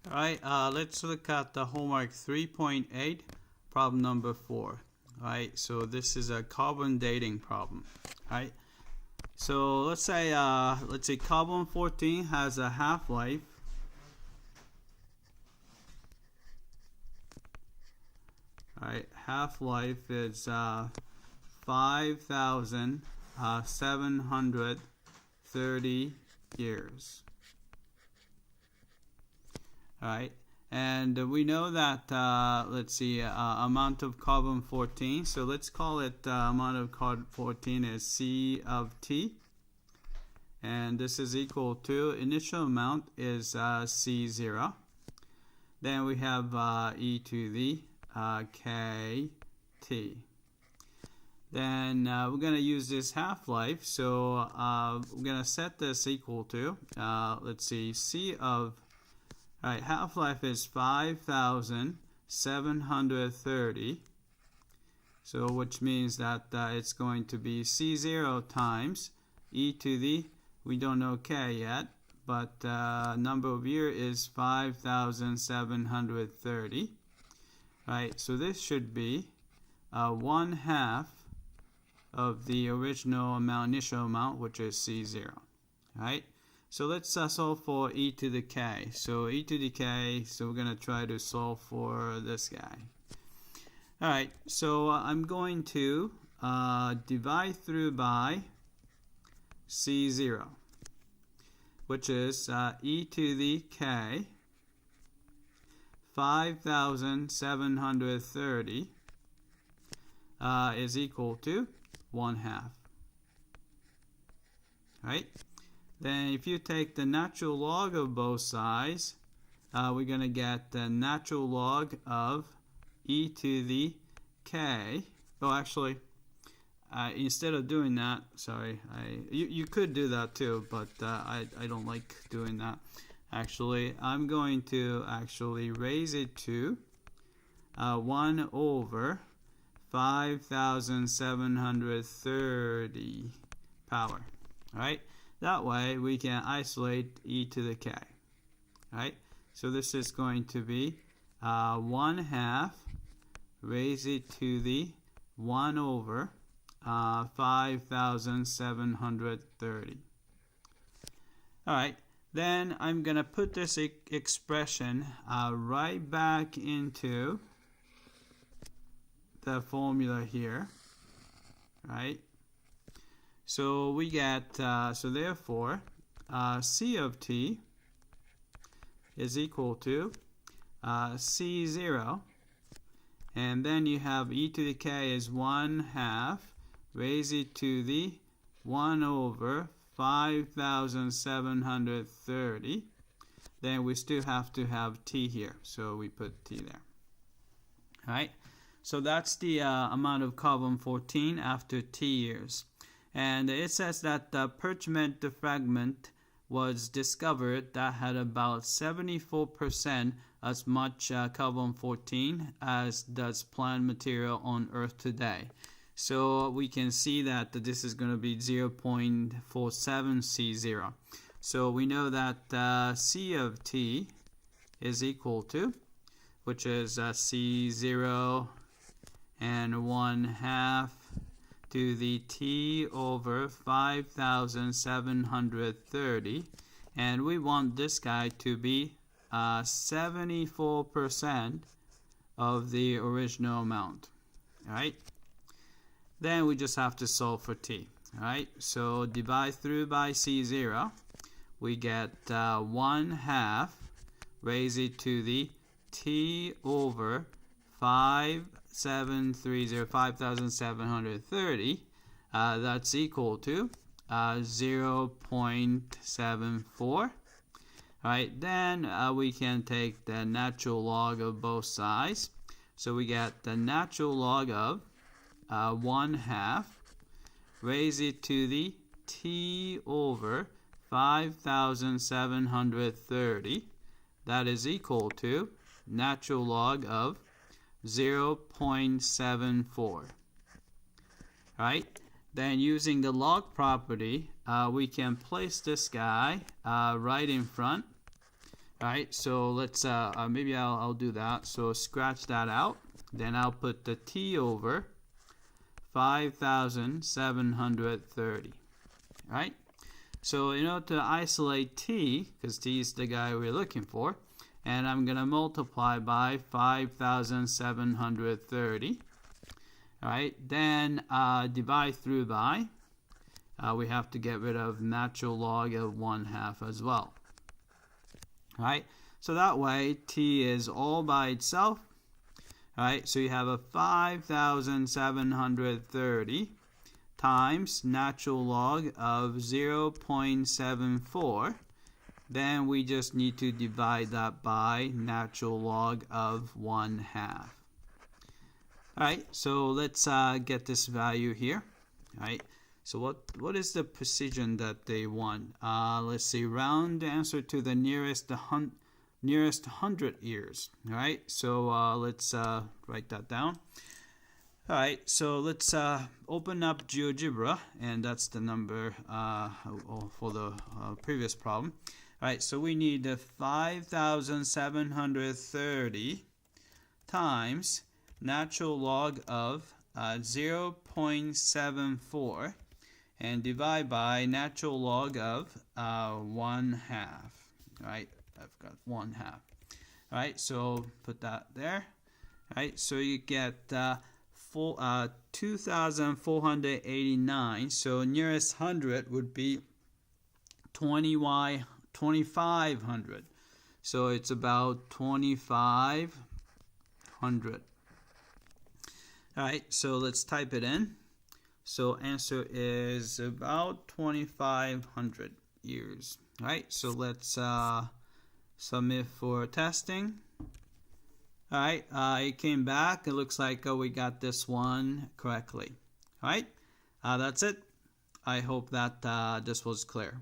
Alright, let's look at the homework 3.8, problem number 4. Alright, so this is a carbon dating problem. Alright, so let's say carbon 14 has a half-life. Alright, half-life is 5,730 years. Alright, and we know that, amount of carbon 14, so let's call it amount of carbon 14 is C of T, and this is equal to, initial amount is C0, then we have e to the KT. Then we're going to use this half-life, so we're going to set this equal to, C of, alright, half-life is 5,730, so which means that it's going to be C0 times e to the, we don't know K yet, but number of year is 5,730. Right, so this should be 1/2 of the original amount, initial amount, which is C0. Right, so let's solve for e to the k. So e to the k, so we're going to try to solve for this guy. Alright, so I'm going to divide through by C0, which is e to the k 5,730 is equal to 1/2. Right? Then if you take the natural log of both sides, we're going to get the natural log of e to the k. Oh, actually, instead of doing that, sorry, you could do that too, but I don't like doing that. Actually, I'm going to raise it to 1 over 5,730 power. Alright, that way we can isolate e to the k. Alright, so this is going to be 1/2 raise it to the 1 over 5,730. Alright, then I'm going to put this expression right back into the formula here, right? So we get, so therefore, C of T is equal to C0, and then you have e to the k is 1/2, raise it to the 1 over 5,730. Then we still have to have t here, so we put t there. Alright, so that's the amount of carbon 14 after t years. And it says that the parchment fragment was discovered that had about 74% as much carbon 14 as does plant material on Earth today. So we can see that this is going to be 0.47 C0. So we know that C of T is equal to, which is C0 and 1/2 to the T over 5,730. And we want this guy to be 74% of the original amount. Alright? Then we just have to solve for t. Alright, so divide through by C0. We get 1/2, raise it to the t over 5,730. That's equal to 0.74. Alright, then we can take the natural log of both sides. So we get the natural log of 1/2, raise it to the t over 5,730. That is equal to natural log of 0.74. Right? Then using the log property, we can place this guy right in front. Alright, so let's maybe I'll do that. So scratch that out. Then I'll put the t over 5,730. Alright, so in order to isolate t, because t is the guy we're looking for, and I'm going to multiply by 5,730. Alright, then divide through by, we have to get rid of natural log of 1/2 as well. Alright, so that way t is all by itself. Alright, so you have a 5,730 times natural log of 0.74. Then we just need to divide that by natural log of 1/2. Alright, so let's get this value here. Alright, so what is the precision that they want? Let's see, round the answer to the nearest 100 years. Alright, so let's write that down. Alright, so let's open up GeoGebra, and that's the number for the previous problem. Alright, so we need the 5,730 times natural log of 0.74 and divide by natural log of 1/2. Alright, I've got 1/2. Alright, so put that there. Alright, so you get 2,489. So nearest 100 would be 2,500. So it's about 2,500. Alright, so let's type it in. So answer is about 2,500 years. Alright, so let's submit for testing. Alright, it came back. It looks like we got this one correctly. Alright, that's it. I hope that this was clear.